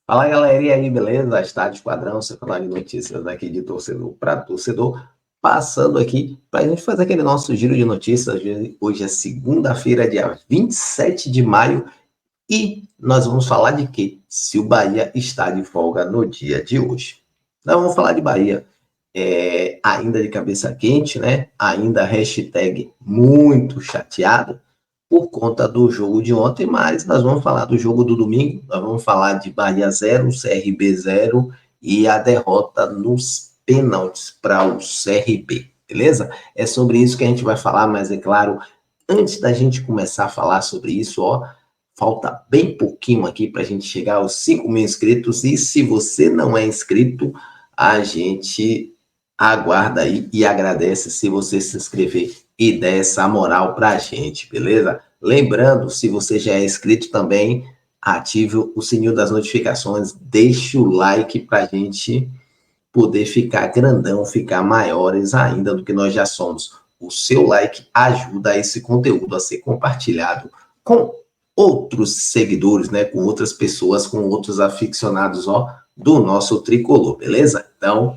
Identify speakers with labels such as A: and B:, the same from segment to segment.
A: Fala galera, e aí, beleza? Estádio Esquadrão, você falar de notícias aqui de torcedor para torcedor, passando aqui para a gente fazer aquele nosso giro de notícias. Hoje é segunda-feira, dia 27 de maio, e nós vamos falar de quê? Se o Bahia está de folga no dia de hoje. Nós vamos falar de Bahia, ainda de cabeça quente, né? Ainda hashtag muito chateado por conta do jogo de ontem, mas nós vamos falar do jogo do domingo, nós vamos falar de Bahia 0, CRB 0 e a derrota nos pênaltis para o CRB, beleza? É sobre isso que a gente vai falar, mas é claro, antes da gente começar a falar sobre isso, ó, falta bem pouquinho aqui para a gente chegar aos 5 mil inscritos, e se você não é inscrito, a gente aguarda aí e agradece se você se inscrever e der essa moral pra gente, beleza? Lembrando, se você já é inscrito também, ative o sininho das notificações, deixe o like pra gente poder ficar grandão, ficar maiores ainda do que nós já somos. O seu like ajuda esse conteúdo a ser compartilhado com outros seguidores, né, com outras pessoas, com outros aficionados, ó, do nosso tricolor, beleza? Então,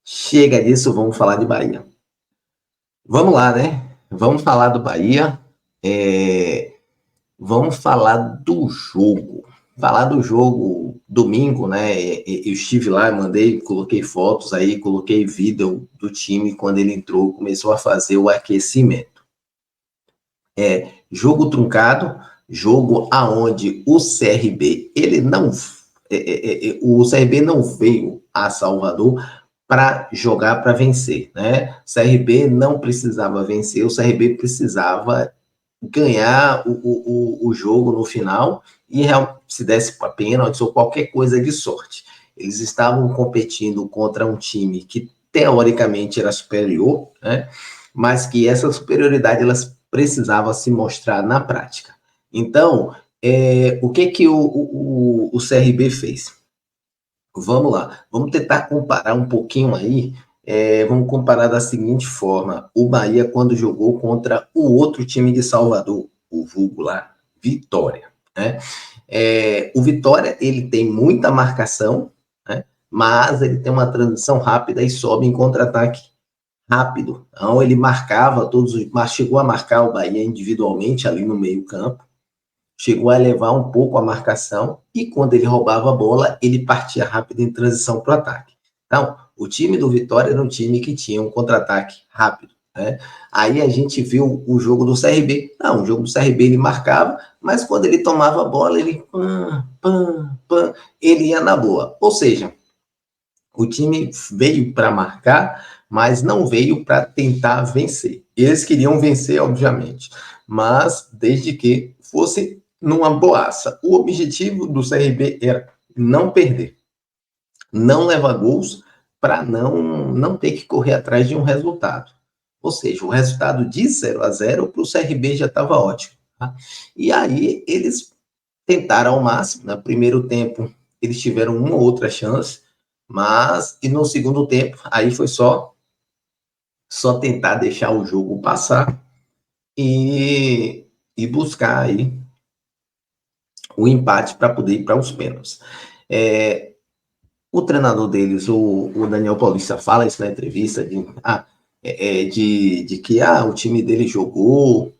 A: chega disso, vamos falar de Bahia. Vamos lá, né? Vamos falar do Bahia. É, Vamos falar do jogo. Falar do jogo domingo, né? Eu estive lá, mandei, coloquei fotos aí, coloquei vídeo do time quando ele entrou, começou a fazer o aquecimento. Jogo truncado, jogo aonde o CRB, ele não, o CRB não veio a Salvador para jogar para vencer, né? O CRB não precisava vencer, o CRB precisava ganhar o jogo no final e se desse para pênalti ou qualquer coisa de sorte. Eles estavam competindo contra um time que teoricamente era superior, né? Mas que essa superioridade elas precisava se mostrar na prática. Então, o que que o CRB fez? Vamos lá, vamos tentar comparar um pouquinho aí. Vamos comparar da seguinte forma: o Bahia, quando jogou contra o outro time de Salvador, o vulgo lá, Vitória, né? O Vitória ele tem muita marcação, né? Mas ele tem uma transição rápida e sobe em contra-ataque rápido. Então ele marcava todos, mas chegou a marcar o Bahia individualmente ali no meio-campo, chegou a elevar um pouco a marcação e quando ele roubava a bola, ele partia rápido em transição para o ataque. Então, o time do Vitória era um time que tinha um contra-ataque rápido, né? Aí a gente viu o jogo do CRB. Não, o jogo do CRB ele marcava, mas quando ele tomava a bola, ele ele ia na boa. Ou seja, o time veio para marcar, mas não veio para tentar vencer. Eles queriam vencer, obviamente, mas desde que fosse numa boaça. O objetivo do CRB era não perder, não levar gols para não ter que correr atrás de um resultado. Ou seja, o resultado de 0-0 para o CRB já estava ótimo. Tá? E aí eles tentaram ao máximo. No primeiro tempo, eles tiveram uma ou outra chance, mas e no segundo tempo, aí foi só tentar deixar o jogo passar e buscar aí o empate para poder ir para os pênaltis. O treinador deles, o Daniel Paulista, fala isso na entrevista de que o time dele jogou,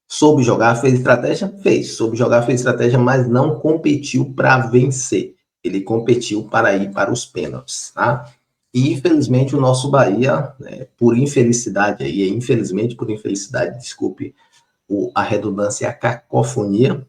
A: soube jogar, fez estratégia, soube jogar, fez estratégia, mas não competiu para vencer. Ele competiu para ir para os pênaltis, tá? E infelizmente o nosso Bahia, né, por infelicidade aí, infelizmente por infelicidade, desculpe a redundância e a cacofonia,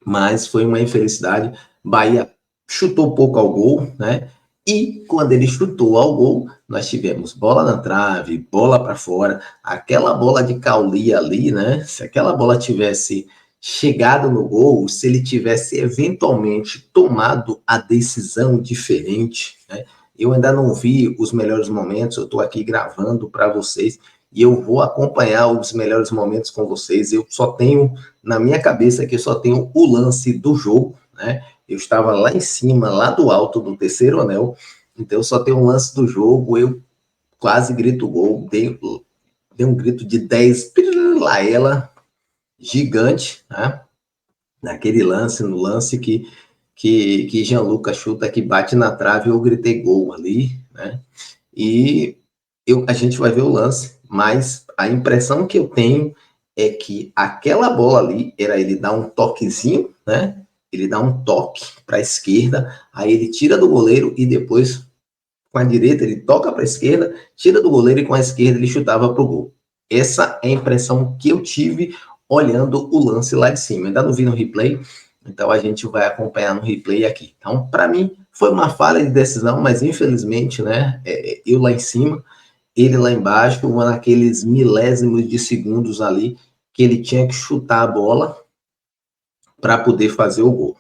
A: mas foi uma infelicidade. Bahia chutou pouco ao gol, né? E quando ele chutou ao gol, nós tivemos bola na trave, bola para fora, aquela bola de Cauli ali, né? Se aquela bola tivesse chegado no gol, se ele tivesse eventualmente tomado a decisão diferente, né? Eu ainda não vi os melhores momentos, eu estou aqui gravando para vocês e eu vou acompanhar os melhores momentos com vocês. Eu só tenho na minha cabeça que eu só tenho o lance do jogo, né? Eu estava lá em cima, lá do alto do terceiro anel, então eu só tenho um lance do jogo, eu quase grito gol, dei um grito de 10 lá ela, gigante, né? Naquele lance, no lance que que Gianluca chuta, que bate na trave, eu gritei gol ali, né? E a gente vai ver o lance, mas a impressão que eu tenho é que aquela bola ali era ele dar um toquezinho, né? Ele dá um toque para a esquerda, aí ele tira do goleiro e depois com a direita ele toca para a esquerda, tira do goleiro e com a esquerda ele chutava para o gol. Essa é a impressão que eu tive olhando o lance lá de cima. Ainda não vi no replay, então a gente vai acompanhar no replay aqui. Então, para mim, foi uma falha de decisão, mas infelizmente, né, eu lá em cima, ele lá embaixo, naqueles milésimos de segundos ali, que ele tinha que chutar a bola para poder fazer o gol.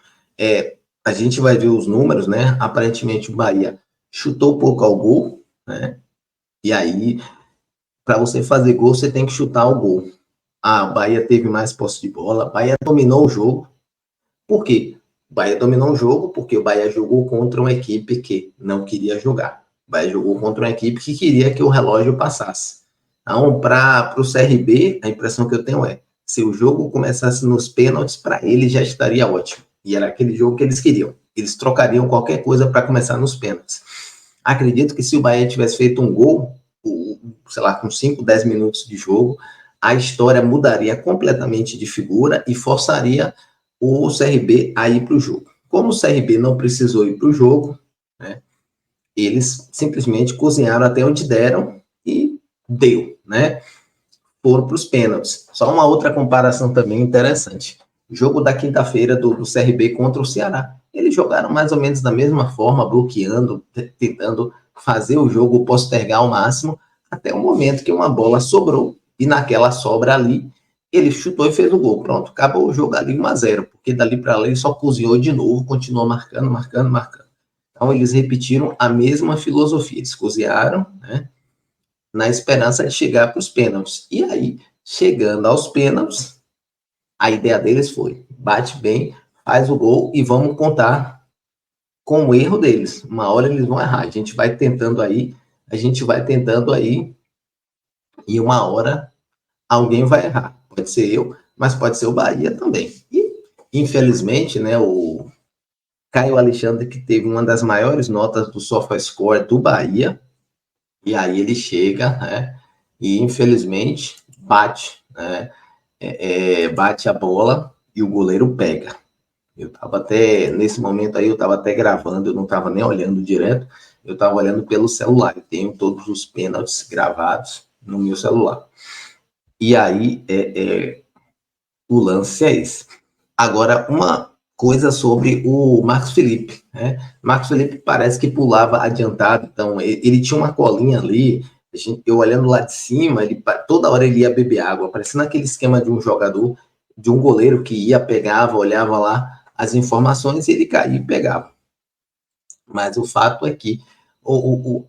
A: A gente vai ver os números, né? Aparentemente o Bahia chutou pouco ao gol, né? E aí, para você fazer gol, você tem que chutar o gol. A Bahia teve mais posse de bola, a Bahia dominou o jogo. Por quê? O Bahia dominou o jogo porque o Bahia jogou contra uma equipe que não queria jogar. O Bahia jogou contra uma equipe que queria que o relógio passasse. Então, para o CRB, a impressão que eu tenho é, se o jogo começasse nos pênaltis, para ele já estaria ótimo. E era aquele jogo que eles queriam. Eles trocariam qualquer coisa para começar nos pênaltis. Acredito que se o Bahia tivesse feito um gol, sei lá, com 5, 10 minutos de jogo, a história mudaria completamente de figura e forçaria o CRB a ir para o jogo. Como o CRB não precisou ir para o jogo, né, eles simplesmente cozinharam até onde deram e deu, né? Foram para os pênaltis. Só uma outra comparação também interessante. O jogo da quinta-feira do CRB contra o Ceará. Eles jogaram mais ou menos da mesma forma, bloqueando, tentando fazer o jogo postergar ao máximo, até o momento que uma bola sobrou, e naquela sobra ali, ele chutou e fez o gol. Pronto, acabou o jogo ali 1-0, porque dali para lá ele só cozinhou de novo, continuou marcando, marcando, marcando. Então eles repetiram a mesma filosofia, eles cozinharam, né, na esperança de chegar para os pênaltis. E aí, chegando aos pênaltis, a ideia deles foi, bate bem, faz o gol e vamos contar com o erro deles. Uma hora eles vão errar, a gente vai tentando aí, e uma hora alguém vai errar. Pode ser eu, mas pode ser o Bahia também. E, infelizmente, né, o Caio Alexandre, que teve uma das maiores notas do SofaScore do Bahia, e aí ele chega, né, e infelizmente bate, né, bate a bola e o goleiro pega. Eu estava até, nesse momento aí, eu estava até gravando, eu não estava nem olhando direto, eu estava olhando pelo celular, eu tenho todos os pênaltis gravados no meu celular. E aí, o lance é esse. Agora, uma coisa sobre o Marcos Felipe, né? Marcos Felipe parece que pulava adiantado, então ele tinha uma colinha ali, eu olhando lá de cima, toda hora ele ia beber água, parecendo aquele esquema de um jogador, de um goleiro que ia, pegava, olhava lá as informações e ele caía e pegava. Mas o fato é que,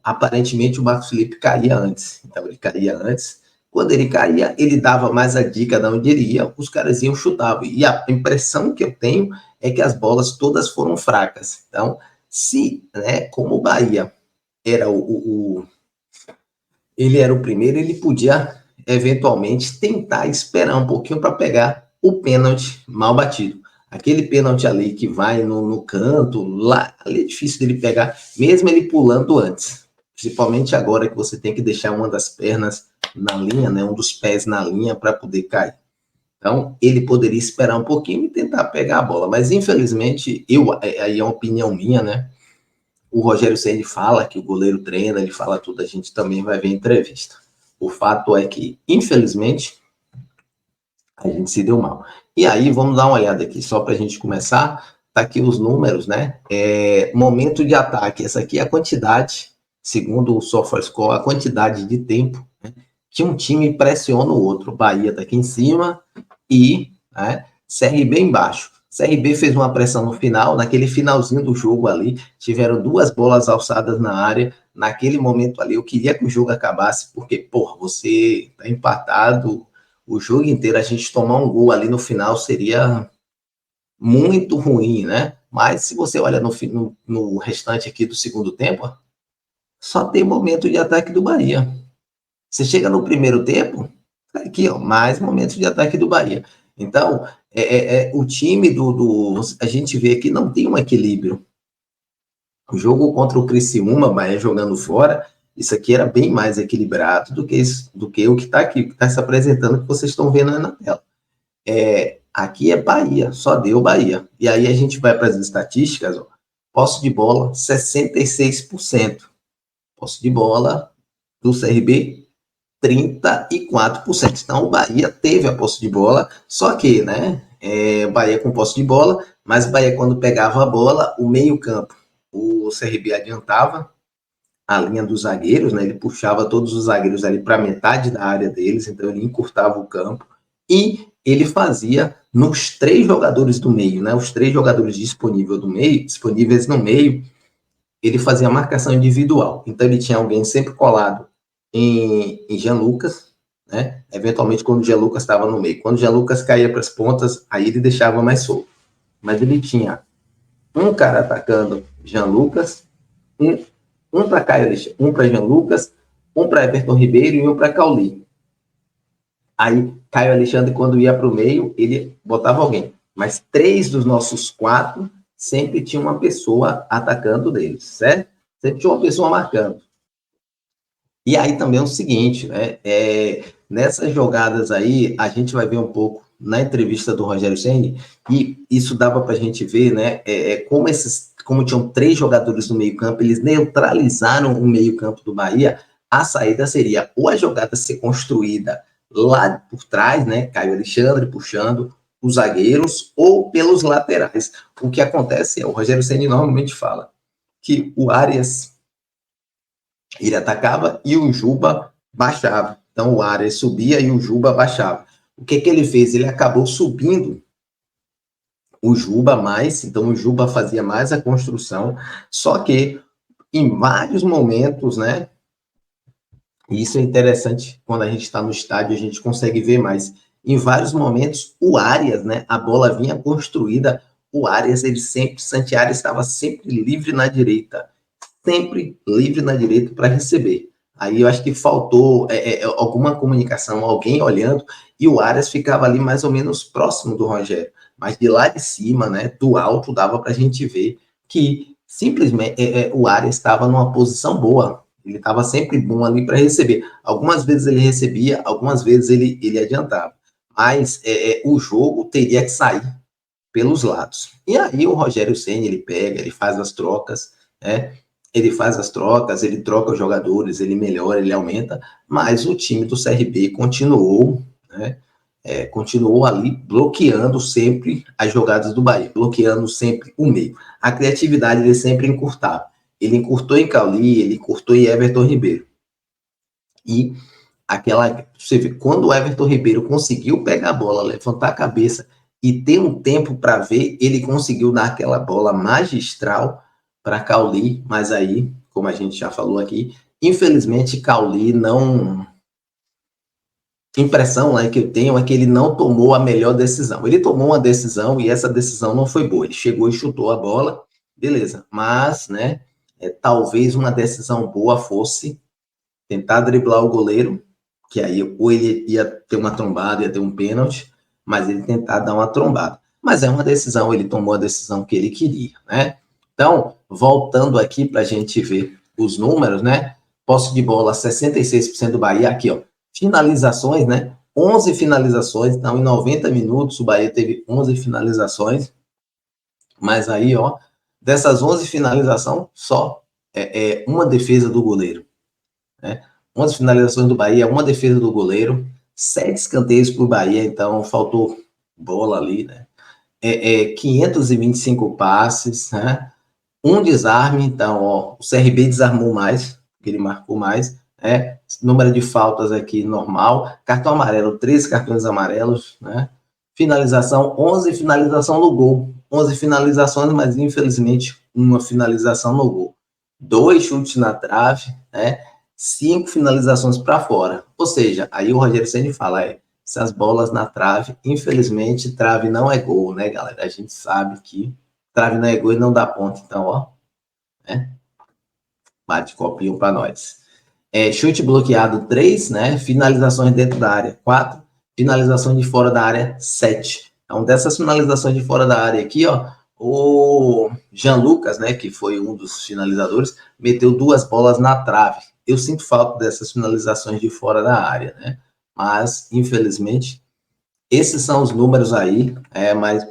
A: aparentemente, o Marcos Felipe caía antes. Então, ele caía antes. Quando ele caía, ele dava mais a dica de onde ele ia, os caras iam chutavam. E a impressão que eu tenho é que as bolas todas foram fracas. Então, se, né, como o Bahia era ele era o primeiro, ele podia eventualmente tentar esperar um pouquinho para pegar o pênalti mal batido. Aquele pênalti ali que vai no canto, lá, ali é difícil dele pegar, mesmo ele pulando antes. Principalmente agora que você tem que deixar uma das pernas na linha, né, um dos pés na linha para poder cair. Então, ele poderia esperar um pouquinho e tentar pegar a bola. Mas, infelizmente, aí é uma opinião minha, né? O Rogério Ceni fala que o goleiro treina, ele fala tudo, a gente também vai ver em entrevista. O fato é que, infelizmente, a gente se deu mal. E aí, vamos dar uma olhada aqui, só para a gente começar. Tá aqui os números, né? Momento de ataque. Essa aqui é a quantidade, segundo o SofaScore, a quantidade de tempo, né, que um time pressiona o outro. Bahia tá aqui em cima e, né, CRB embaixo. CRB fez uma pressão no final, naquele finalzinho do jogo ali, tiveram duas bolas alçadas na área. Naquele momento ali, eu queria que o jogo acabasse, porque, porra, você tá empatado o jogo inteiro, a gente tomar um gol ali no final seria muito ruim, né? Mas se você olha no restante aqui do segundo tempo, só tem momento de ataque do Bahia. Você chega no primeiro tempo, tá aqui, ó, mais momentos de ataque do Bahia. Então, o time a gente vê que não tem um equilíbrio. O jogo contra o Criciúma, Bahia jogando fora, isso aqui era bem mais equilibrado do que o que está aqui, que está se apresentando, que vocês estão vendo aí na tela. Aqui é Bahia, só deu Bahia. E aí a gente vai para as estatísticas, ó, posse de bola, 66%. Posse de bola do CRB, 34%. Então o Bahia teve a posse de bola, só que, né, Bahia com posse de bola, mas o Bahia quando pegava a bola, o meio campo, o CRB adiantava a linha dos zagueiros, né, ele puxava todos os zagueiros ali para metade da área deles, então ele encurtava o campo, e ele fazia nos 3 jogadores do meio, né, os 3 jogadores disponíveis no meio, ele fazia marcação individual. Então ele tinha alguém sempre colado em Jean Lucas, né? Eventualmente quando o Jean Lucas estava no meio. Quando o Jean Lucas caía para as pontas, aí ele deixava mais solto. Mas ele tinha um cara atacando Jean Lucas, um para Caio Alexandre, um para Jean Lucas, um para Everton Ribeiro e um para Cauli. Aí Caio Alexandre, quando ia para o meio, ele botava alguém. Mas 3 dos nossos 4 sempre tinha uma pessoa atacando deles, certo? Sempre tinha uma pessoa marcando. E aí também é o seguinte, né? Nessas jogadas aí, a gente vai ver um pouco na entrevista do Rogério Ceni, e isso dava para a gente ver, né? Como tinham 3 jogadores no meio-campo, eles neutralizaram o meio-campo do Bahia. A saída seria ou a jogada ser construída lá por trás, né? Caio Alexandre puxando os zagueiros, ou pelos laterais. O que acontece o Rogério Ceni normalmente fala que o Arias ele atacava e o Juba baixava. Então o Arias subia e o Juba baixava. O que ele fez? Ele acabou subindo o Juba mais, então o Juba fazia mais a construção, só que em vários momentos, né? E isso é interessante, quando a gente está no estádio, a gente consegue ver mais. Em vários momentos, o Arias, né? A bola vinha construída, o Arias, Santi Arias estava sempre livre na direita. Sempre livre na direita para receber. Aí eu acho que faltou alguma comunicação, alguém olhando, e o Arias ficava ali mais ou menos próximo do Rogério. Mas de lá de cima, né, do alto, dava para a gente ver que simplesmente o Arias estava numa posição boa. Ele estava sempre bom ali para receber. Algumas vezes ele recebia, algumas vezes ele adiantava. Mas o jogo teria que sair pelos lados. E aí o Rogério Ceni ele pega, ele faz as trocas, né? Ele faz as trocas, ele troca os jogadores, ele melhora, ele aumenta, mas o time do CRB continuou, né? Continuou ali bloqueando sempre as jogadas do Bahia, bloqueando sempre o meio. A criatividade ele sempre encurtava. Ele encurtou em Cauli, ele encurtou em Everton Ribeiro. E você vê, quando o Everton Ribeiro conseguiu pegar a bola, levantar a cabeça e ter um tempo para ver, ele conseguiu dar aquela bola magistral para Cauli, mas aí, como a gente já falou aqui, infelizmente Cauli não... A impressão, né, que eu tenho é que ele não tomou a melhor decisão. Ele tomou uma decisão e essa decisão não foi boa. Ele chegou e chutou a bola, beleza. Mas, né, talvez uma decisão boa fosse tentar driblar o goleiro, que aí ou ele ia ter uma trombada, ia ter um pênalti, mas ele tentar dar uma trombada. Mas é uma decisão, ele tomou a decisão que ele queria, né? Então, voltando aqui para a gente ver os números, né? Posse de bola, 66% do Bahia, aqui, ó. Finalizações, né? 11 finalizações, então em 90 minutos o Bahia teve 11 finalizações, mas aí, ó, dessas 11 finalizações, só uma defesa do goleiro, né? 11 finalizações do Bahia, uma defesa do goleiro, 7 escanteios para o Bahia, então faltou bola ali, né? 525 passes, né? Um desarme, então, ó, o CRB desarmou mais, porque ele marcou mais, né? Número de faltas aqui normal, cartão amarelo, 13 cartões amarelos, né? Finalização, 11 finalização no gol, 11 finalizações, mas infelizmente uma finalização no gol. 2 chutes na trave, né? 5 finalizações para fora. Ou seja, aí o Rogério Ceni fala, essas bolas na trave, infelizmente, trave não é gol, né, galera? A gente sabe que trave não é gol e não dá ponto. Então, ó, né? Bate copinho para nós. Chute bloqueado, 3, né? Finalizações dentro da área, 4. finalização de fora da área, 7. Então, dessas finalizações de fora da área aqui, ó, o Jean Lucas, né, que foi um dos finalizadores, meteu 2 bolas na trave. Eu sinto falta dessas finalizações de fora da área, né? Mas, infelizmente, esses são os números aí, mas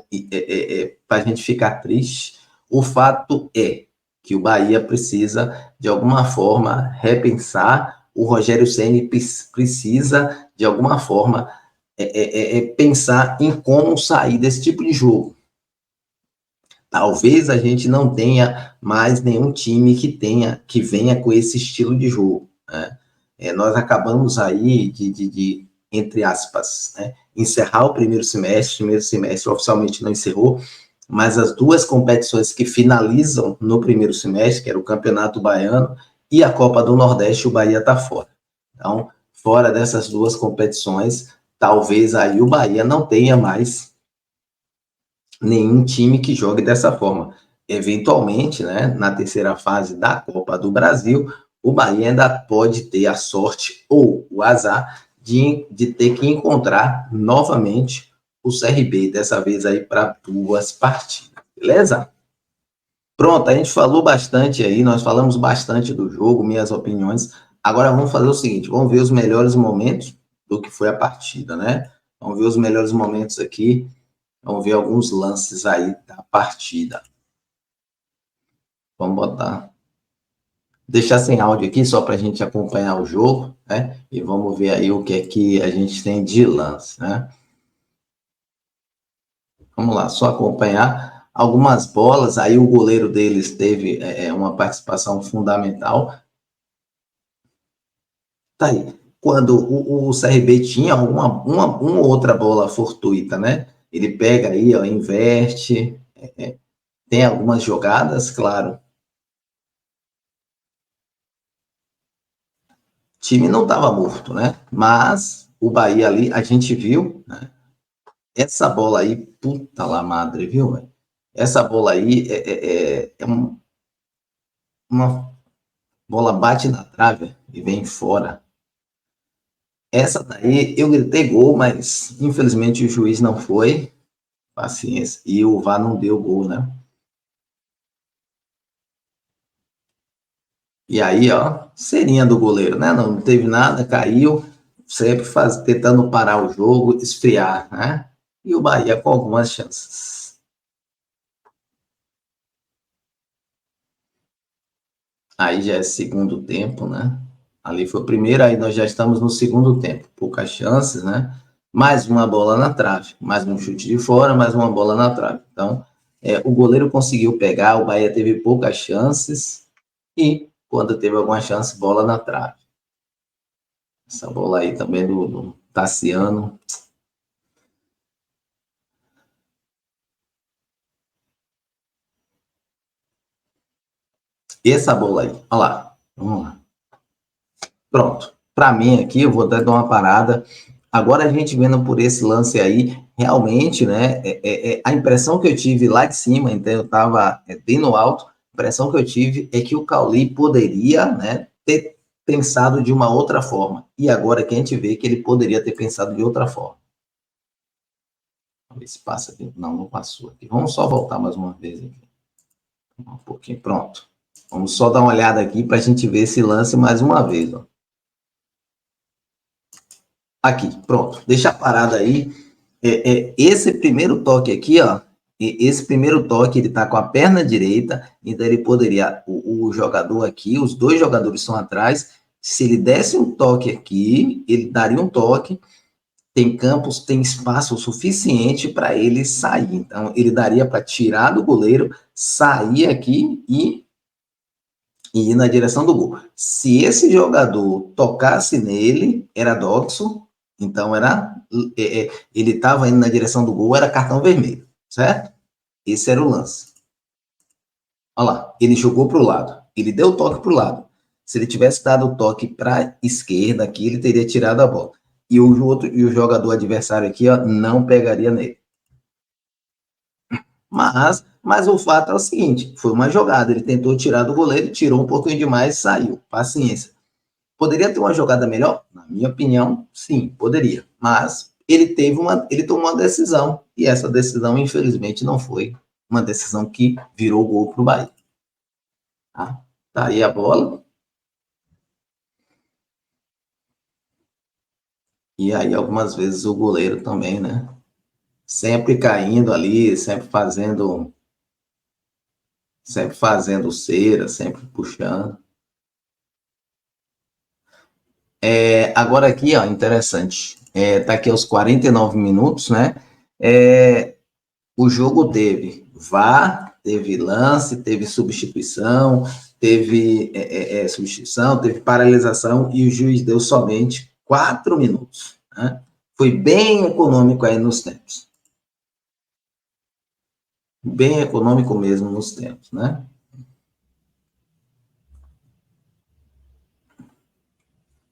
A: para a gente ficar triste. O fato é que o Bahia precisa, de alguma forma, repensar. O Rogério Ceni precisa, de alguma forma, pensar em como sair desse tipo de jogo. Talvez a gente não tenha mais nenhum time que venha com esse estilo de jogo, né? Nós acabamos aí de entre aspas, né, encerrar o primeiro semestre oficialmente não encerrou, mas as 2 competições que finalizam no primeiro semestre, que era o Campeonato Baiano e a Copa do Nordeste, o Bahia está fora. Então, fora dessas 2 competições, talvez aí o Bahia não tenha mais nenhum time que jogue dessa forma. Eventualmente, né, na terceira fase da Copa do Brasil, o Bahia ainda pode ter a sorte ou o azar de ter que encontrar novamente o CRB, dessa vez aí para 2 partidas, beleza? Pronto, a gente falou bastante aí, nós falamos bastante do jogo, minhas opiniões. Agora vamos fazer o seguinte, vamos ver os melhores momentos do que foi a partida, né? Vamos ver os melhores momentos aqui. Vamos ver alguns lances aí da partida. Vamos botar. Deixar sem áudio aqui, só para a gente acompanhar o jogo, né? E vamos ver aí o que é que a gente tem de lance, né? Vamos lá, só acompanhar algumas bolas. Aí o goleiro deles teve uma participação fundamental. Tá aí. Quando o CRB tinha uma outra bola fortuita, né? Ele pega aí, ó, inverte. Tem algumas jogadas, claro. O time não estava morto, né? Mas o Bahia ali, a gente viu, né? Essa bola aí, puta lá madre, viu? Véio? Essa bola aí uma bola bate na trave e vem fora. Essa daí eu gritei gol, mas infelizmente o juiz não foi. Paciência. E o VAR não deu gol, né? E aí, ó, serinha do goleiro, né? Não teve nada, caiu, sempre tentando parar o jogo, esfriar, né? E o Bahia com algumas chances. Aí já é segundo tempo, né? Ali foi o primeiro, aí nós já estamos no segundo tempo. Poucas chances, né? Mais uma bola na trave, mais um chute de fora, mais uma bola na trave. Então, o goleiro conseguiu pegar, o Bahia teve poucas chances e, quando teve alguma chance, bola na trave. Essa bola aí também do Tassiano. Essa bola aí, olha lá. Vamos lá. Pronto. Para mim aqui, eu vou até dar uma parada. Agora a gente vendo por esse lance aí, realmente, né, a impressão que eu tive lá de cima, então eu estava bem no alto, a impressão que eu tive é que o Cauli poderia, né, ter pensado de uma outra forma. E agora que a gente vê que ele poderia ter pensado de outra forma. Vamos ver se passa aqui. Não, não passou aqui. Vamos só voltar mais uma vez aqui. Um pouquinho, pronto. Vamos só dar uma olhada aqui para a gente ver esse lance mais uma vez, ó. Aqui, pronto. Deixa a parada aí. Esse primeiro toque aqui, ó. Esse primeiro toque, ele tá com a perna direita, então ele poderia, o jogador aqui, os 2 jogadores estão atrás, se ele desse um toque aqui, ele daria um toque, tem campos, tem espaço suficiente para ele sair, então ele daria para tirar do goleiro, sair aqui e ir na direção do gol. Se esse jogador tocasse nele, era doxo, então ele estava indo na direção do gol, era cartão vermelho, certo? Esse era o lance. Olha lá, ele jogou para o lado, ele deu o toque para o lado. Se ele tivesse dado o toque para a esquerda aqui, ele teria tirado a bola. E o jogador adversário aqui, ó, não pegaria nele. Mas o fato é o seguinte, foi uma jogada, ele tentou tirar do goleiro, tirou um pouquinho demais, saiu, paciência. Poderia ter uma jogada melhor? Na minha opinião, sim, poderia. Mas ele tomou uma decisão, e essa decisão, infelizmente, não foi uma decisão que virou gol para o Bahia. Tá aí a bola. E aí, algumas vezes, o goleiro também, né? Sempre caindo ali, sempre fazendo cera, sempre puxando. Agora aqui, ó, interessante. Tá aqui aos 49 minutos, né? O jogo teve VAR, teve lance, teve substituição, teve paralisação e o juiz deu somente 4 minutos. Né? Foi bem econômico aí nos tempos. Bem econômico mesmo nos tempos, né?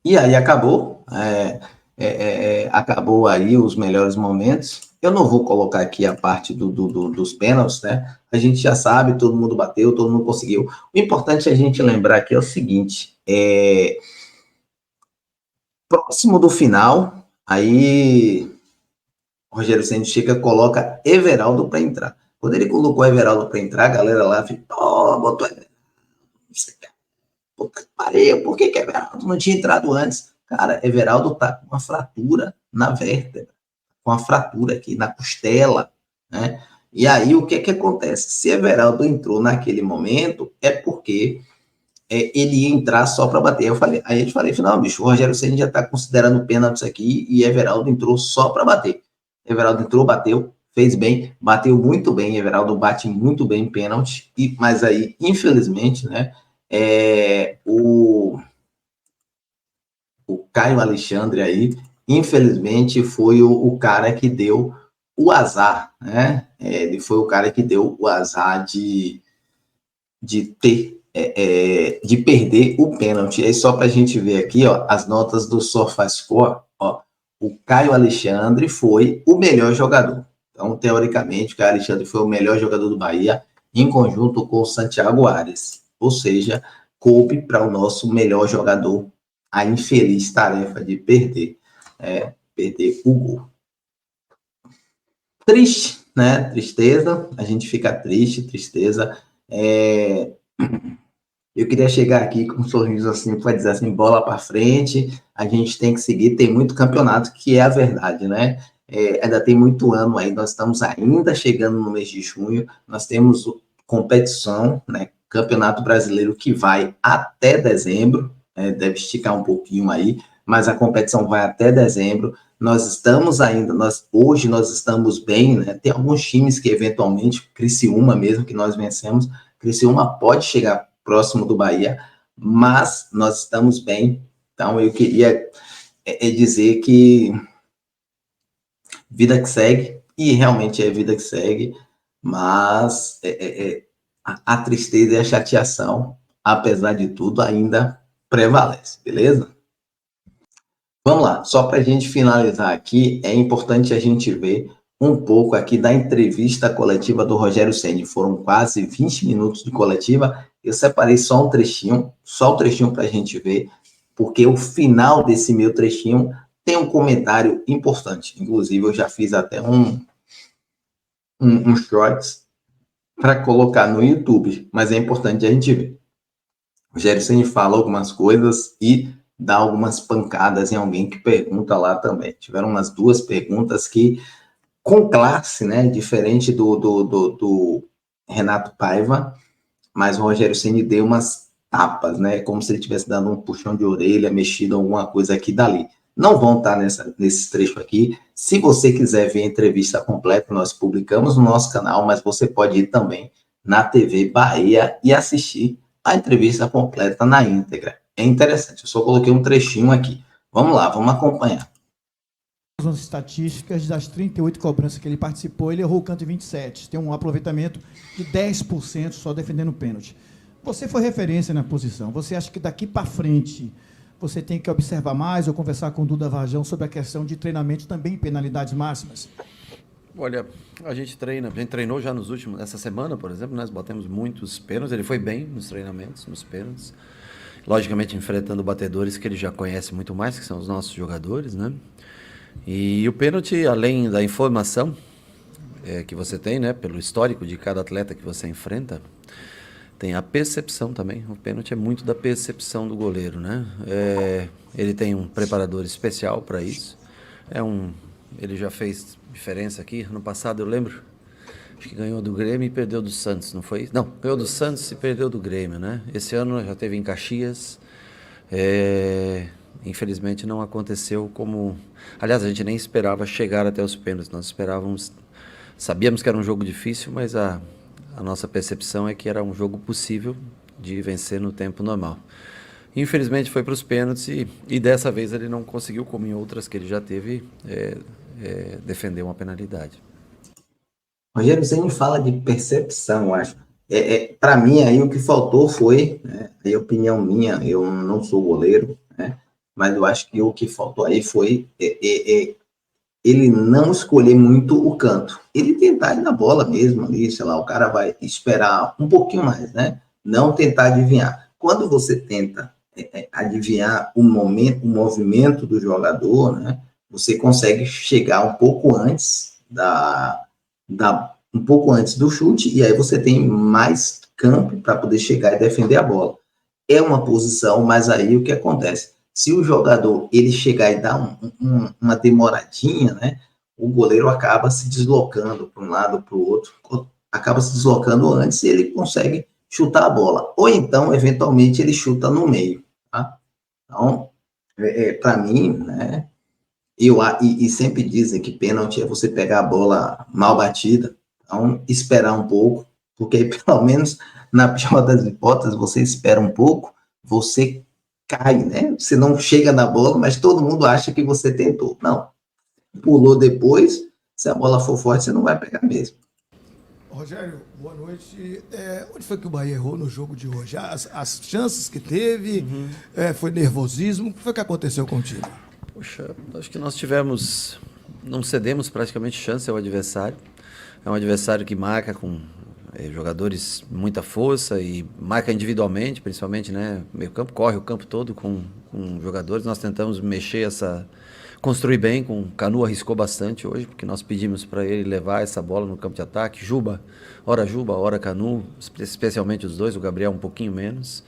A: E aí acabou, acabou aí os melhores momentos. Eu não vou colocar aqui a parte dos pênaltis, né? A gente já sabe, todo mundo bateu, todo mundo conseguiu. O importante é a gente lembrar aqui é o seguinte: próximo do final, aí o Rogério Ceni chega, coloca Everaldo para entrar. Quando ele colocou Everaldo para entrar, a galera lá ficou, botou Everaldo. Puta que pariu, por que Everaldo não tinha entrado antes? Cara, Everaldo tá com uma fratura na vértebra, com uma fratura aqui na costela, né? E aí o que acontece? Se Everaldo entrou naquele momento, é porque ele ia entrar só para bater. Aí a gente falei, não, bicho, o Rogério Ceni já está considerando pênaltis aqui e Everaldo entrou só para bater. Everaldo entrou, bateu, fez bem, bateu muito bem. Everaldo bate muito bem pênalti, mas aí, infelizmente, né, o Caio Alexandre aí, infelizmente, foi o cara que deu o azar, né? Ele foi o cara que deu o azar de perder o pênalti. E aí, só para a gente ver aqui, ó, as notas do SofaScore, ó, o Caio Alexandre foi o melhor jogador. Então, teoricamente, o Caio Alexandre foi o melhor jogador do Bahia, em conjunto com o Santiago Arias. Ou seja, coube para o nosso melhor jogador a infeliz tarefa de perder o gol. Triste, né? Tristeza, a gente fica tristeza. Eu queria chegar aqui com um sorriso assim, para dizer assim, bola para frente, a gente tem que seguir, tem muito campeonato, que é a verdade, né? Ainda tem muito ano aí, nós estamos ainda chegando no mês de junho, nós temos competição, né? Campeonato Brasileiro que vai até dezembro, deve esticar um pouquinho aí, mas a competição vai até dezembro. Nós estamos ainda, hoje nós estamos bem, né? Tem alguns times que eventualmente, Criciúma mesmo, que nós vencemos, Criciúma pode chegar próximo do Bahia, mas nós estamos bem. Então, eu queria dizer que vida que segue, e realmente é vida que segue, mas a tristeza e a chateação, apesar de tudo, ainda prevalece, beleza? Vamos lá, só para a gente finalizar aqui, é importante a gente ver um pouco aqui da entrevista coletiva do Rogério Ceni. Foram quase 20 minutos de coletiva. Eu separei só um trechinho para a gente ver, porque o final desse meu trechinho tem um comentário importante. Inclusive, eu já fiz até um shorts para colocar no YouTube, mas é importante a gente ver. O Rogério Ceni fala algumas coisas e dá algumas pancadas em alguém que pergunta lá também. Tiveram umas 2 perguntas que, com classe, né, diferente do Renato Paiva, mas o Rogério Ceni deu umas tapas, né, como se ele estivesse dando um puxão de orelha, mexido alguma coisa aqui e dali. Não vão estar nesse trecho aqui. Se você quiser ver a entrevista completa, nós publicamos no nosso canal, mas você pode ir também na TV Bahia e assistir a entrevista completa na íntegra. É interessante, eu só coloquei um trechinho aqui. Vamos lá, vamos acompanhar.
B: As estatísticas das 38 cobranças que ele participou, ele errou o canto em 27, tem um aproveitamento de 10% só defendendo o pênalti. Você foi referência na posição, você acha que daqui para frente você tem que observar mais ou conversar com o Duda Varjão sobre a questão de treinamento também em penalidades máximas?
C: Olha, a gente treinou já essa semana, por exemplo, nós batemos muitos pênaltis, ele foi bem nos treinamentos, nos pênaltis, logicamente enfrentando batedores que ele já conhece muito mais, que são os nossos jogadores, né? E o pênalti, além da informação que você tem, né, pelo histórico de cada atleta que você enfrenta, tem a percepção também. O pênalti é muito da percepção do goleiro, né? Ele tem um preparador especial para isso. Ele já fez diferença aqui. Ano passado eu lembro, acho que ganhou do Grêmio e perdeu do Santos, não foi? Não, ganhou do Santos e perdeu do Grêmio, né? Esse ano já teve em Caxias. Infelizmente não aconteceu como... Aliás, a gente nem esperava chegar até os pênaltis. Sabíamos que era um jogo difícil, mas a nossa percepção é que era um jogo possível de vencer no tempo normal. Infelizmente foi para os pênaltis e dessa vez ele não conseguiu, como em outras que ele já teve, defender uma penalidade.
A: Rogério, você me fala de percepção, eu acho. Para mim, aí o que faltou foi, né, a opinião minha, eu não sou goleiro, né, mas eu acho que o que faltou aí foi ele não escolher muito o canto. Ele tentar ir na bola mesmo ali, sei lá, o cara vai esperar um pouquinho mais, né? Não tentar adivinhar. Quando você tenta adivinhar o momento, o movimento do jogador, né? Você consegue chegar um pouco antes um pouco antes do chute, e aí você tem mais campo para poder chegar e defender a bola. É uma posição, mas aí o que acontece? Se o jogador ele chegar e dar uma demoradinha, né, o goleiro acaba se deslocando para um lado para o outro, acaba se deslocando antes e ele consegue chutar a bola. Ou então, eventualmente, ele chuta no meio. Tá? Então, para mim, né, e sempre dizem que pênalti é você pegar a bola mal batida, então esperar um pouco, porque aí, pelo menos na pior das hipóteses, você espera um pouco, você cai, né? Você não chega na bola, mas todo mundo acha que você tentou. Não, pulou depois, se a bola for forte, você não vai pegar mesmo.
D: Rogério, boa noite. Onde foi que o Bahia errou no jogo de hoje? As chances que teve, foi nervosismo? O que foi que aconteceu com o time?
C: Poxa, acho que não cedemos praticamente chance ao adversário. É um adversário que marca com jogadores muita força e marca individualmente, principalmente, né? Meio campo, corre o campo todo com jogadores. Nós tentamos construir bem, com o Canu arriscou bastante hoje, porque nós pedimos para ele levar essa bola no campo de ataque. Juba, ora Canu, especialmente os dois, o Gabriel um pouquinho menos.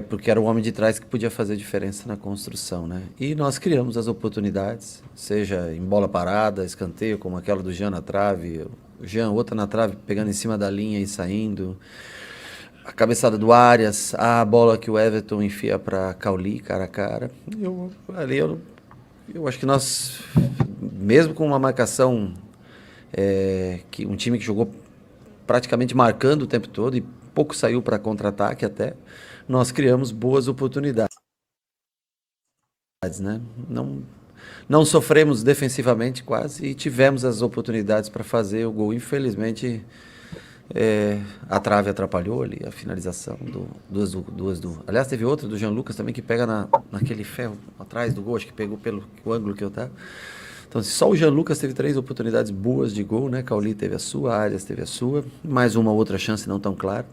C: Porque era o homem de trás que podia fazer diferença na construção, né? E nós criamos as oportunidades, seja em bola parada, escanteio, como aquela do Jean na trave, o Jean, outra na trave, pegando em cima da linha e saindo, a cabeçada do Arias, a bola que o Everton enfia para Cauli, cara a cara. Eu acho que nós, mesmo com uma marcação, que um time que jogou praticamente marcando o tempo todo e pouco saiu para contra-ataque até, nós criamos boas oportunidades, né? Não sofremos defensivamente quase e tivemos as oportunidades para fazer o gol. Infelizmente, a trave atrapalhou ali a finalização duas do... Aliás, teve outra do Jean Lucas também que pega naquele ferro atrás do gol, acho que pegou pelo ângulo que eu tava. Então, só o Jean Lucas teve 3 oportunidades boas de gol, né? Cauli teve a sua, Arias teve a sua, mais uma outra chance não tão clara.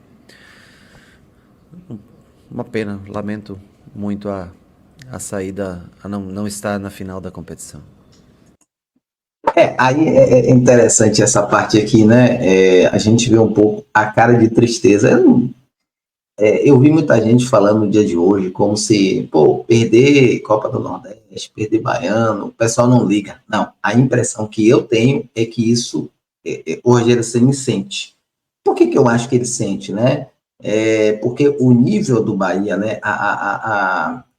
C: Uma pena, lamento muito a saída, a não estar na final da competição.
A: Aí é interessante essa parte aqui, né? A gente vê um pouco a cara de tristeza. Eu vi muita gente falando no dia de hoje como se, perder Copa do Nordeste, perder Baiano, o pessoal não liga. Não, a impressão que eu tenho é que isso, o Rogério Ceni sente. Por que eu acho que ele sente, né? Porque o nível do Bahia, né?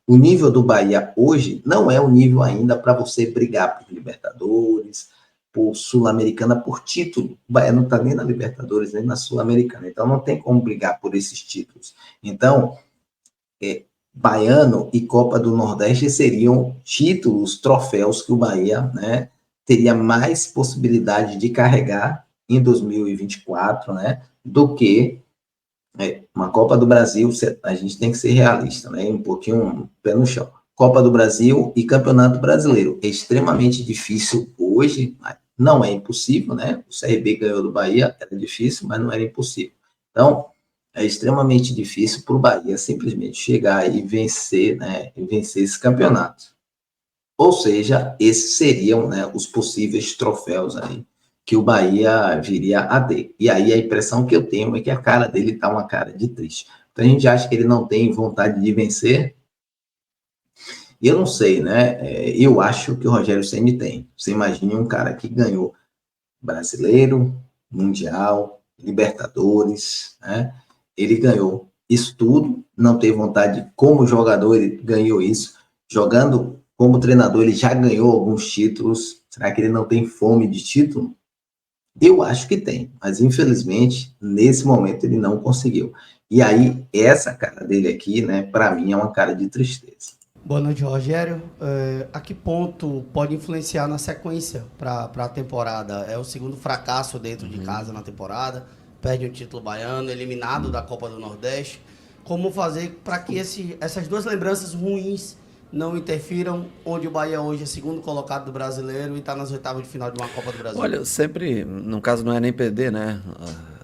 A: O nível do Bahia hoje não é o nível ainda para você brigar por Libertadores, por Sul-Americana, por título. O Bahia não está nem na Libertadores, nem na Sul-Americana. Então, não tem como brigar por esses títulos. Então, Baiano e Copa do Nordeste seriam títulos, troféus que o Bahia, né, teria mais possibilidade de carregar em 2024, né, do que uma Copa do Brasil. A gente tem que ser realista, né, um pouquinho pé no chão. Copa do Brasil e Campeonato Brasileiro. É extremamente difícil hoje, não é impossível, né? O CRB ganhou do Bahia, era difícil, mas não era impossível. Então, é extremamente difícil para o Bahia simplesmente chegar e vencer, né? E vencer esse campeonato. Ou seja, esses seriam, né, os possíveis troféus aí que o Bahia viria a ter. E aí a impressão que eu tenho é que a cara dele está uma cara de triste. Então a gente acha que ele não tem vontade de vencer. E eu não sei, né? Eu acho que o Rogério Ceni tem. Você imagine um cara que ganhou Brasileiro, Mundial, Libertadores, né? Ele ganhou isso tudo, não teve vontade, como jogador ele ganhou isso, jogando como treinador ele já ganhou alguns títulos, será que ele não tem fome de título? Eu acho que tem, mas infelizmente nesse momento ele não conseguiu. E aí essa cara dele aqui, né, para mim é uma cara de tristeza.
E: Boa noite, Rogério. A que ponto pode influenciar na sequência para a temporada? É o segundo fracasso dentro de casa na temporada, perde o título baiano, eliminado da Copa do Nordeste. Como fazer para que essas duas lembranças ruins não interfiram, onde o Bahia hoje é segundo colocado do Brasileiro e está nas oitavas de final de uma Copa do Brasil?
C: Olha, sempre, no caso não é nem perder, né?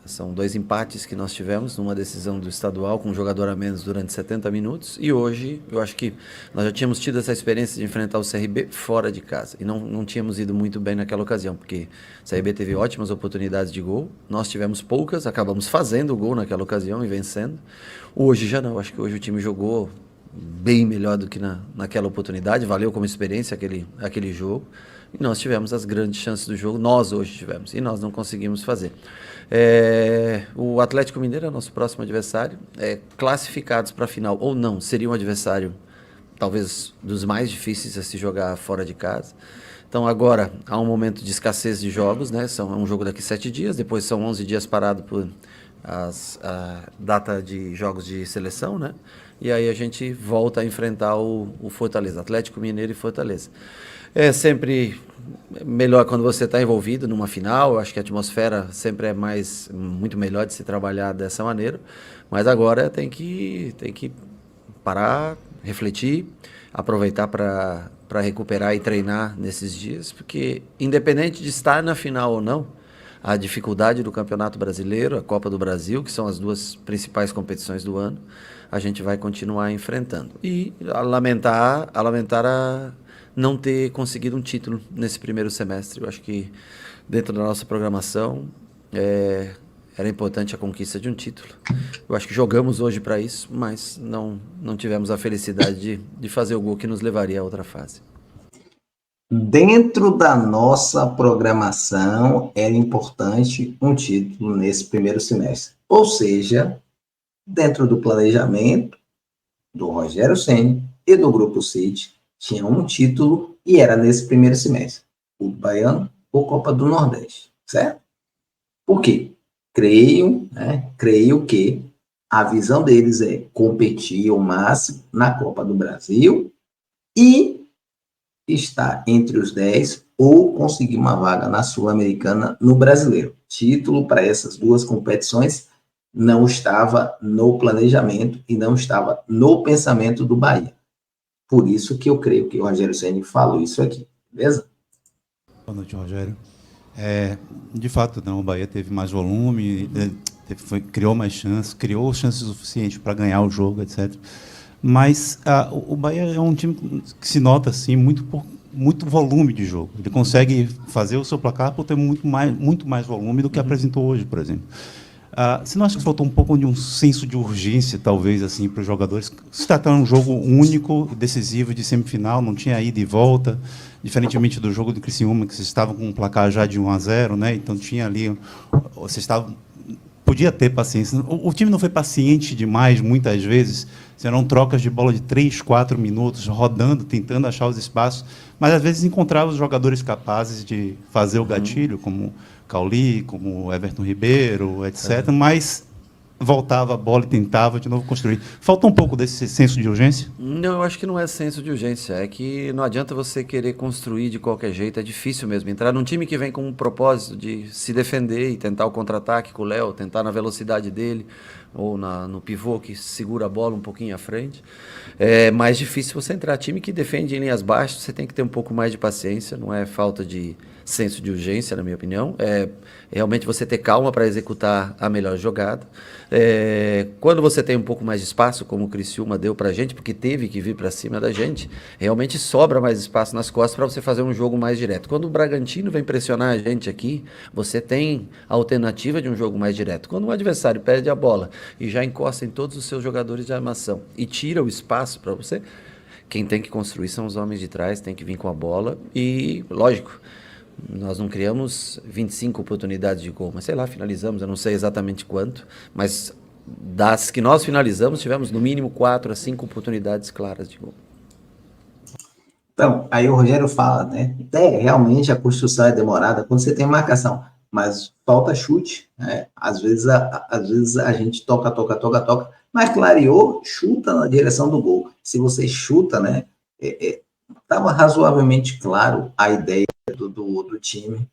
C: São 2 empates que nós tivemos numa decisão do estadual com um jogador a menos durante 70 minutos e hoje eu acho que nós já tínhamos tido essa experiência de enfrentar o CRB fora de casa e não tínhamos ido muito bem naquela ocasião, porque o CRB teve ótimas oportunidades de gol, nós tivemos poucas, acabamos fazendo o gol naquela ocasião e vencendo. Hoje já não, acho que hoje o time jogou bem melhor do que naquela oportunidade, valeu como experiência aquele jogo. E nós tivemos as grandes chances do jogo, nós hoje tivemos, e nós não conseguimos fazer. O Atlético Mineiro é o nosso próximo adversário. Classificados para a final ou não, seria um adversário talvez dos mais difíceis a se jogar fora de casa. Então agora há um momento de escassez de jogos, né? É um jogo daqui 7 dias, depois são 11 dias parado por a data de jogos de seleção, né? E aí a gente volta a enfrentar o Fortaleza, Atlético Mineiro e Fortaleza. É sempre melhor quando você está envolvido numa final, eu acho que a atmosfera sempre é muito melhor de se trabalhar dessa maneira, mas agora tem que parar, refletir, aproveitar para recuperar e treinar nesses dias, porque independente de estar na final ou não, a dificuldade do Campeonato Brasileiro, a Copa do Brasil, que são as 2 principais competições do ano, a gente vai continuar enfrentando. E a lamentar não ter conseguido um título nesse primeiro semestre. Eu acho que dentro da nossa programação era importante a conquista de um título. Eu acho que jogamos hoje para isso, mas não tivemos a felicidade de fazer o gol que nos levaria a outra fase.
A: Dentro da nossa programação, era importante um título nesse primeiro semestre. Ou seja, dentro do planejamento do Rogério Ceni e do Grupo City, tinha um título e era nesse primeiro semestre. O Baiano ou Copa do Nordeste, certo? Por quê? Creio que a visão deles é competir ao máximo na Copa do Brasil e estar entre os 10 ou conseguir uma vaga na Sul-Americana no Brasileiro. Título para essas 2 competições não estava no planejamento e não estava no pensamento do Bahia. Por isso que eu creio que o Rogério Ceni falou isso aqui, beleza?
F: Boa noite, Rogério. De fato, não, o Bahia teve mais volume, criou mais chances, criou chances suficientes para ganhar o jogo, etc. Mas o Bahia é um time que se nota assim, muito volume de jogo. Ele consegue fazer o seu placar por ter muito mais volume do que apresentou hoje, por exemplo. Você não acha que faltou um pouco de um senso de urgência, talvez, assim, para os jogadores? Se tratando de um jogo único, decisivo, de semifinal, não tinha ida e volta, diferentemente do jogo do Criciúma, que vocês estavam com um placar já de 1-0, né? Então tinha ali, podia ter paciência. O time não foi paciente demais, muitas vezes. Serão trocas de bola de 3, 4 minutos, rodando, tentando achar os espaços, mas às vezes encontrava os jogadores capazes de fazer o gatilho, como Cauli, como Everton Ribeiro, etc., mas voltava a bola e tentava de novo construir. Falta um pouco desse senso de urgência?
C: Não, eu acho que não é senso de urgência, é que não adianta você querer construir de qualquer jeito, é difícil mesmo. Entrar num time que vem com um propósito de se defender e tentar o contra-ataque com o Léo, tentar na velocidade dele, ou no pivô que segura a bola um pouquinho à frente. É mais difícil você entrar. Time que defende em linhas baixas, você tem que ter um pouco mais de paciência, não é falta de senso de urgência, na minha opinião. É realmente você ter calma para executar a melhor jogada. Quando você tem um pouco mais de espaço, como o Criciúma deu para a gente, porque teve que vir para cima da gente, realmente sobra mais espaço nas costas para você fazer um jogo mais direto. Quando o Bragantino vem pressionar a gente aqui, você tem a alternativa de um jogo mais direto. Quando um adversário perde a bola e já encosta em todos os seus jogadores de armação e tira o espaço para você, quem tem que construir são os homens de trás, tem que vir com a bola e, lógico, nós não criamos 25 oportunidades de gol, mas sei lá, finalizamos, eu não sei exatamente quanto, mas das que nós finalizamos, tivemos no mínimo 4 a 5 oportunidades claras de gol.
A: Então, aí o Rogério fala, né? Realmente a construção é demorada quando você tem marcação, mas falta chute, né? Às vezes a gente toca, mas clareou, chuta na direção do gol. Se você chuta, né? Estava razoavelmente claro a ideia do time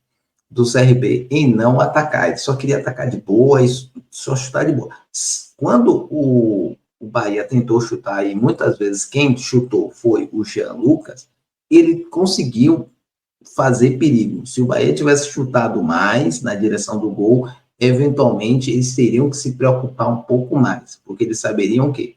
A: do CRB em não atacar. Ele só queria atacar de boa e só chutar de boa. Quando o Bahia tentou chutar, e muitas vezes quem chutou foi o Jean Lucas, ele conseguiu fazer perigo. Se o Bahia tivesse chutado mais na direção do gol, eventualmente eles teriam que se preocupar um pouco mais, porque eles saberiam que,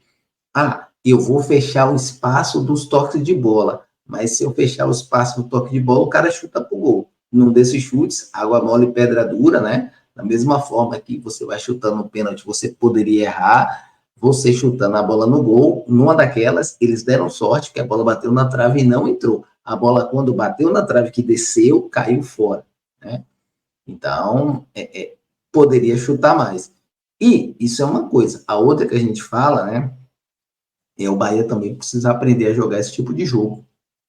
A: eu vou fechar o espaço dos toques de bola, mas se eu fechar o espaço do toque de bola, o cara chuta pro gol. Num desses chutes, água mole e pedra dura, né? Da mesma forma que você vai chutando o pênalti, você poderia errar, você chutando a bola no gol, numa daquelas, eles deram sorte que a bola bateu na trave e não entrou. A bola, quando bateu na trave que desceu, caiu fora, né? Então, poderia chutar mais. E isso é uma coisa. A outra que a gente fala, né? O Bahia também precisa aprender a jogar esse tipo de jogo,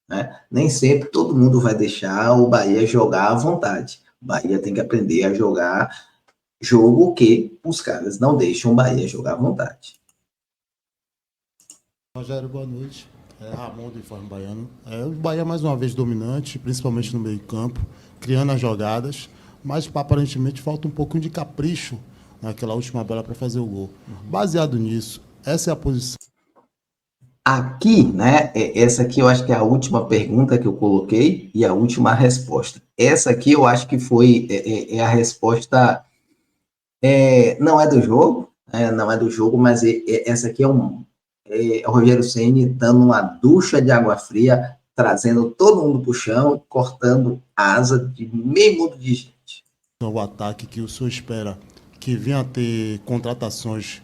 A: né? Nem sempre todo mundo vai deixar o Bahia jogar à vontade. O Bahia tem que aprender a jogar jogo que os caras não deixam o Bahia jogar à vontade.
G: Rogério, boa noite. Ramon do Informe Baiano. O Bahia mais uma vez dominante, principalmente no meio campo, criando as jogadas, mas aparentemente falta um pouquinho de capricho naquela última bola para fazer o gol. Baseado nisso, essa é a posição.
A: Aqui, né, essa aqui eu acho que é a última pergunta que eu coloquei e a última resposta. Essa aqui eu acho que foi a resposta, não é do jogo, mas essa aqui é o Rogério Ceni dando uma ducha de água fria, trazendo todo mundo para o chão, cortando a asa de meio mundo de gente.
G: O ataque que o senhor espera que venha a ter contratações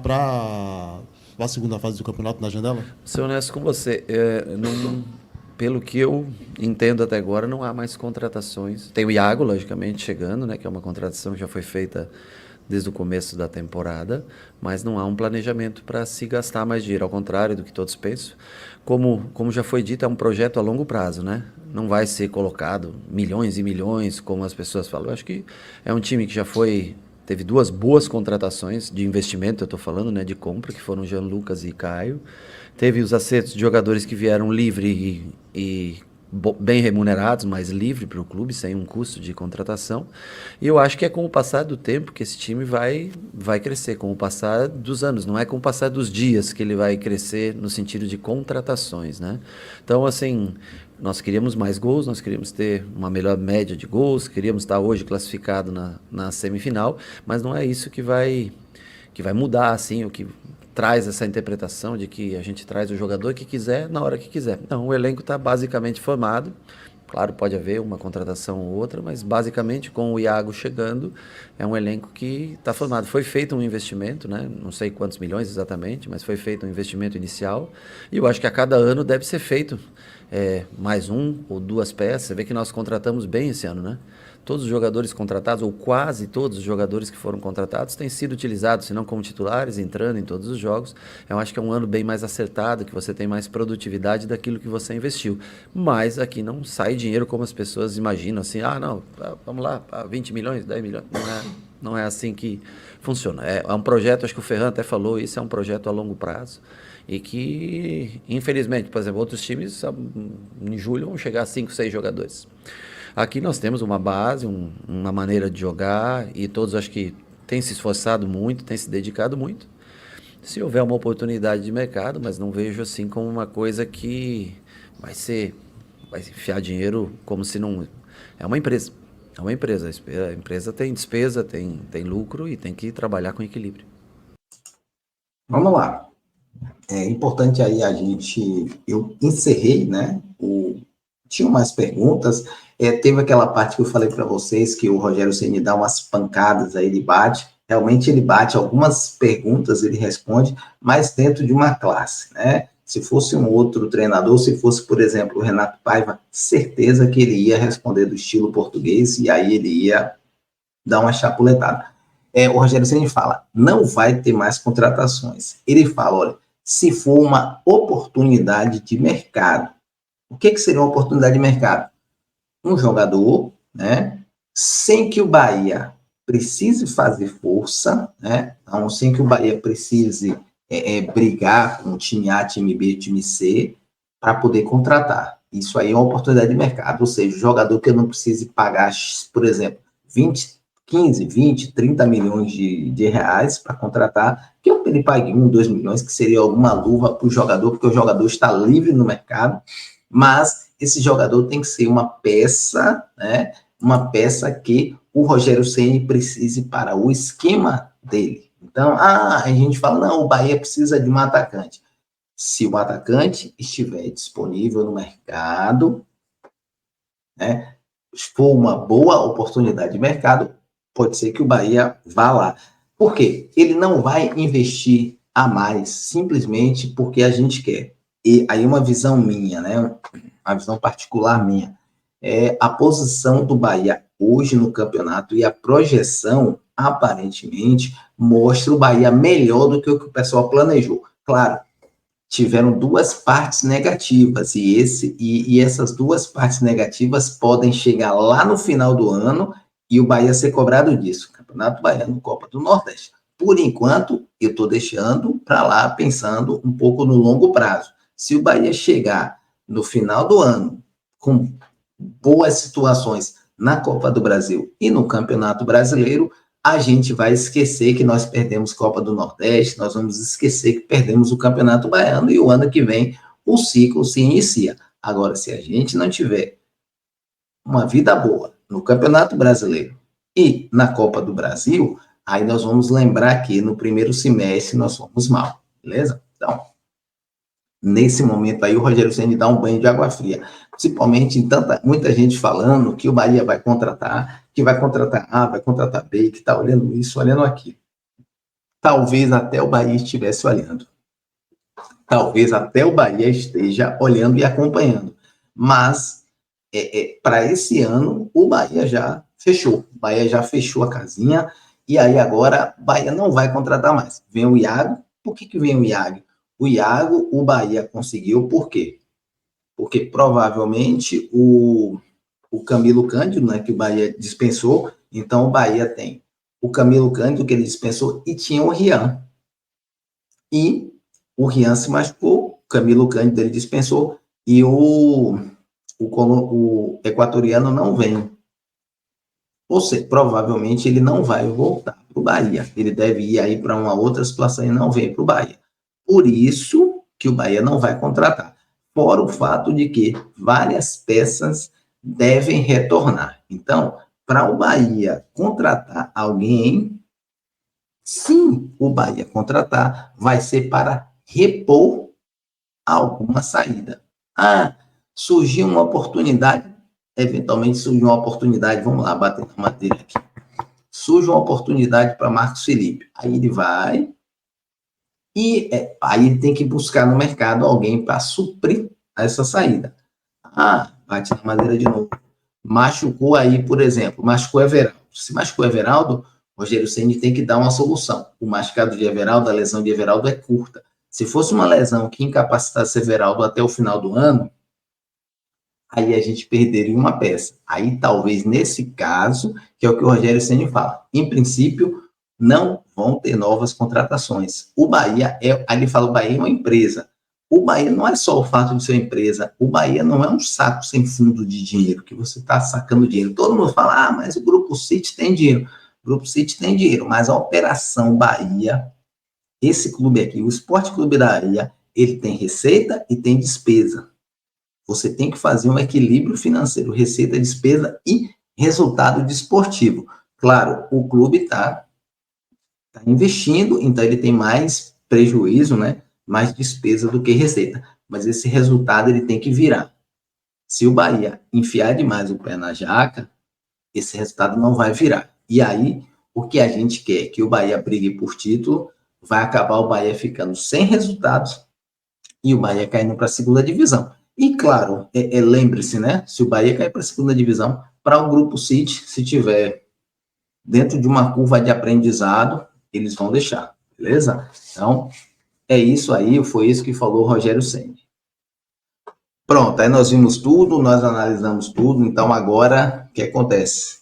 G: para a segunda fase do campeonato na janela?
C: Ser honesto com você, pelo que eu entendo até agora, não há mais contratações. Tem o Iago, logicamente, chegando, né, que é uma contratação que já foi feita desde o começo da temporada, mas não há um planejamento para se gastar mais dinheiro, ao contrário do que todos pensam. Como já foi dito, é um projeto a longo prazo, né? Não vai ser colocado milhões e milhões, como as pessoas falam. Eu acho que é um time que teve 2 boas contratações de investimento, eu estou falando, né, de compra, que foram Jean Lucas e Caio. Teve os acertos de jogadores que vieram livre e bem remunerados, mas livre para o clube, sem um custo de contratação. E eu acho que é com o passar do tempo que esse time vai crescer, com o passar dos anos, não é com o passar dos dias que ele vai crescer no sentido de contratações, né? Então, assim, nós queríamos mais gols, nós queríamos ter uma melhor média de gols, queríamos estar hoje classificado na semifinal, mas não é isso que vai mudar, assim, o que traz essa interpretação de que a gente traz o jogador que quiser, na hora que quiser. Não, o elenco está basicamente formado. Claro, pode haver uma contratação ou outra, mas basicamente com o Iago chegando, é um elenco que está formado. Foi feito um investimento, né? Não sei quantos milhões exatamente, mas foi feito um investimento inicial. E eu acho que a cada ano deve ser feito mais 1 ou 2 peças. Você vê que nós contratamos bem esse ano, né? Todos os jogadores contratados, ou quase todos os jogadores que foram contratados, têm sido utilizados, se não como titulares, entrando em todos os jogos. Eu acho que é um ano bem mais acertado, que você tem mais produtividade daquilo que você investiu. Mas aqui não sai dinheiro como as pessoas imaginam, assim, não, vamos lá, 20 milhões, 10 milhões. Não é assim que funciona. É um projeto, acho que o Ferran até falou, isso é um projeto a longo prazo. E que, infelizmente, por exemplo, outros times, em julho, vão chegar a 5, 6 jogadores. Aqui nós temos uma base, uma maneira de jogar, e todos acho que tem se esforçado muito, tem se dedicado muito. Se houver uma oportunidade de mercado, mas não vejo assim como uma coisa que vai enfiar dinheiro como se não... É uma empresa. É uma empresa. A empresa tem despesa, tem lucro e tem que trabalhar com equilíbrio.
A: Vamos lá. É importante aí eu encerrei, né? Tinha mais perguntas. Teve aquela parte que eu falei para vocês que o Rogério Ceni dá umas pancadas aí, ele bate. Realmente ele bate algumas perguntas, ele responde, mas dentro de uma classe, né? Se fosse um outro treinador, se fosse, por exemplo, o Renato Paiva, certeza que ele ia responder do estilo português e aí ele ia dar uma chapuletada. O Rogério Ceni fala, não vai ter mais contratações. Ele fala, olha, se for uma oportunidade de mercado. O que seria uma oportunidade de mercado? Um jogador, né, sem que o Bahia precise fazer força, né, sem que o Bahia precise brigar com o time A, time B, time C, para poder contratar. Isso aí é uma oportunidade de mercado, ou seja, jogador que eu não precise pagar, por exemplo, 15, 20, 30 milhões de reais para contratar, que ele pague 1, 2 milhões, que seria alguma luva para o jogador, porque o jogador está livre no mercado, mas esse jogador tem que ser uma peça, né? Uma peça que o Rogério Ceni precise para o esquema dele. Então, a gente fala, não, o Bahia precisa de um atacante. Se o atacante estiver disponível no mercado, né? Se for uma boa oportunidade de mercado, pode ser que o Bahia vá lá. Por quê? Ele não vai investir a mais, simplesmente porque a gente quer. E aí uma visão minha, né? Uma visão particular minha. A posição do Bahia hoje no campeonato e a projeção, aparentemente, mostra o Bahia melhor do que o pessoal planejou. Claro, tiveram duas partes negativas e essas duas partes negativas podem chegar lá no final do ano e o Bahia ser cobrado disso. Campeonato Baiano, Copa do Nordeste. Por enquanto, eu estou deixando para lá, pensando um pouco no longo prazo. Se o Bahia chegar no final do ano com boas situações na Copa do Brasil e no Campeonato Brasileiro, a gente vai esquecer que nós perdemos Copa do Nordeste, nós vamos esquecer que perdemos o Campeonato Baiano e o ano que vem o ciclo se inicia. Agora, se a gente não tiver uma vida boa no Campeonato Brasileiro e na Copa do Brasil, aí nós vamos lembrar que no primeiro semestre nós fomos mal, beleza? Então, nesse momento aí, o Rogério Ceni dá um banho de água fria. Principalmente muita gente falando que o Bahia vai contratar, que vai contratar A, vai contratar B, que está olhando isso, olhando aquilo. Talvez até o Bahia estivesse olhando. Talvez até o Bahia esteja olhando e acompanhando. Mas, para esse ano, o Bahia já fechou. O Bahia já fechou a casinha. E aí agora, o Bahia não vai contratar mais. Vem o Iago. Por que vem o Iago? O Iago, o Bahia conseguiu, por quê? Porque provavelmente o Camilo Cândido, né, que o Bahia dispensou, então o Bahia tem o Camilo Cândido, que ele dispensou, e tinha o Rian. E o Rian se machucou, o Camilo Cândido ele dispensou, e o equatoriano não vem. Ou seja, provavelmente ele não vai voltar para o Bahia. Ele deve ir aí para uma outra situação e não vem para o Bahia. Por isso que o Bahia não vai contratar. Fora o fato de que várias peças devem retornar. Então, para o Bahia contratar alguém, sim, o Bahia contratar vai ser para repor alguma saída. Surgiu uma oportunidade, eventualmente surgiu uma oportunidade, vamos lá, bater na madeira aqui. Surge uma oportunidade para Marcos Felipe. Aí ele vai e aí ele tem que buscar no mercado alguém para suprir essa saída. Bate na madeira de novo. Machucou aí, por exemplo, machucou Everaldo. Se machucou Everaldo, Rogério Ceni tem que dar uma solução. O machucado de Everaldo, a lesão de Everaldo é curta. Se fosse uma lesão que incapacitasse Everaldo até o final do ano, aí a gente perderia uma peça. Aí, talvez, nesse caso, que é o que o Rogério Ceni fala, em princípio, não vão ter novas contratações. O Bahia, aí ele fala, o Bahia é uma empresa. O Bahia não é só o fato de ser uma empresa, o Bahia não é um saco sem fundo de dinheiro, que você está sacando dinheiro. Todo mundo fala, mas o Grupo City tem dinheiro. O Grupo City tem dinheiro, mas a Operação Bahia, esse clube aqui, o Esporte Clube da Bahia, ele tem receita e tem despesa. Você tem que fazer um equilíbrio financeiro, receita, despesa e resultado desportivo. Claro, o clube está investindo, então ele tem mais prejuízo, né? Mais despesa do que receita. Mas esse resultado ele tem que virar. Se o Bahia enfiar demais o pé na jaca, esse resultado não vai virar. E aí, o que a gente quer? Que o Bahia brigue por título, vai acabar o Bahia ficando sem resultados e o Bahia caindo para a segunda divisão. E claro, lembre-se, né? Se o Bahia cair para a segunda divisão, para o Grupo City, se tiver dentro de uma curva de aprendizado, eles vão deixar, beleza? Então, é isso aí, foi isso que falou o Rogério Ceni. Pronto, aí nós vimos tudo, nós analisamos tudo, então agora, o que acontece?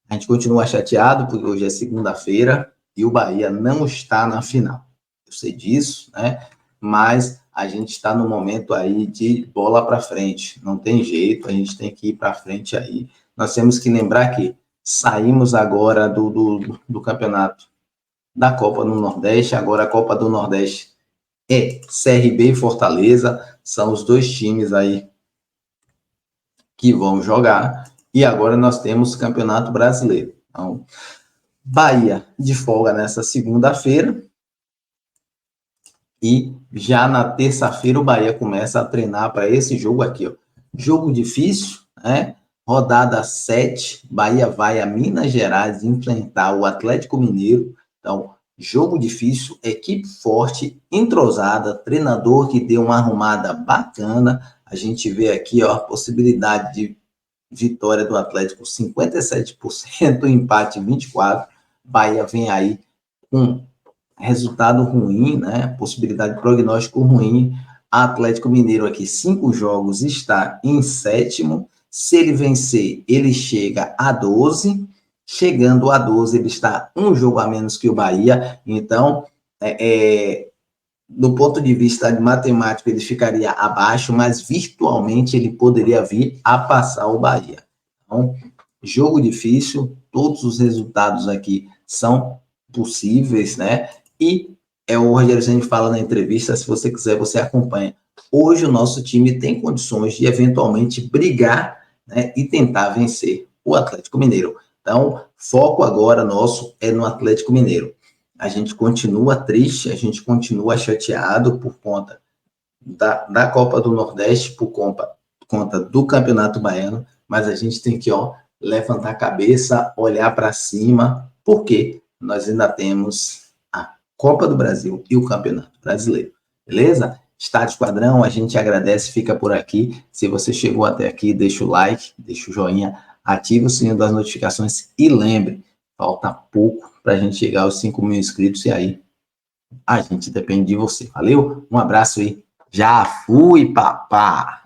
A: A gente continua chateado, porque hoje é segunda-feira e o Bahia não está na final. Eu sei disso, né? Mas a gente está no momento aí de bola para frente, não tem jeito, a gente tem que ir para frente aí. Nós temos que lembrar que saímos agora do campeonato da Copa do Nordeste, agora a Copa do Nordeste é CRB e Fortaleza, são os dois times aí que vão jogar, e agora nós temos Campeonato Brasileiro. Então, Bahia de folga nessa segunda-feira, e já na terça-feira o Bahia começa a treinar para esse jogo aqui, ó. Jogo difícil, né? Rodada 7, Bahia vai a Minas Gerais enfrentar o Atlético Mineiro. Então, jogo difícil, equipe forte, entrosada, treinador que deu uma arrumada bacana. A gente vê aqui, ó, a possibilidade de vitória do Atlético 57%, empate 24%. Bahia vem aí com resultado ruim, né? Possibilidade de prognóstico ruim. Atlético Mineiro aqui, 5 jogos, está em 7º. Se ele vencer, ele chega a 12. Chegando a 12, ele está um jogo a menos que o Bahia. Então, do ponto de vista de matemático, ele ficaria abaixo, mas virtualmente ele poderia vir a passar o Bahia. Então, jogo difícil, todos os resultados aqui são possíveis, né? E o Rogério Ceni fala na entrevista, se você quiser, você acompanha. Hoje o nosso time tem condições de eventualmente brigar, né, e tentar vencer o Atlético Mineiro. Então, foco agora nosso é no Atlético Mineiro. A gente continua triste, a gente continua chateado por conta da Copa do Nordeste, por conta do Campeonato Baiano, mas a gente tem que, levantar a cabeça, olhar para cima, porque nós ainda temos a Copa do Brasil e o Campeonato Brasileiro, beleza? Estádio Esquadrão, a gente agradece, fica por aqui. Se você chegou até aqui, deixa o like, deixa o joinha, ativa o sininho das notificações e lembre, falta pouco para a gente chegar aos 5.000 inscritos e aí a gente depende de você. Valeu? Um abraço e já fui, papá!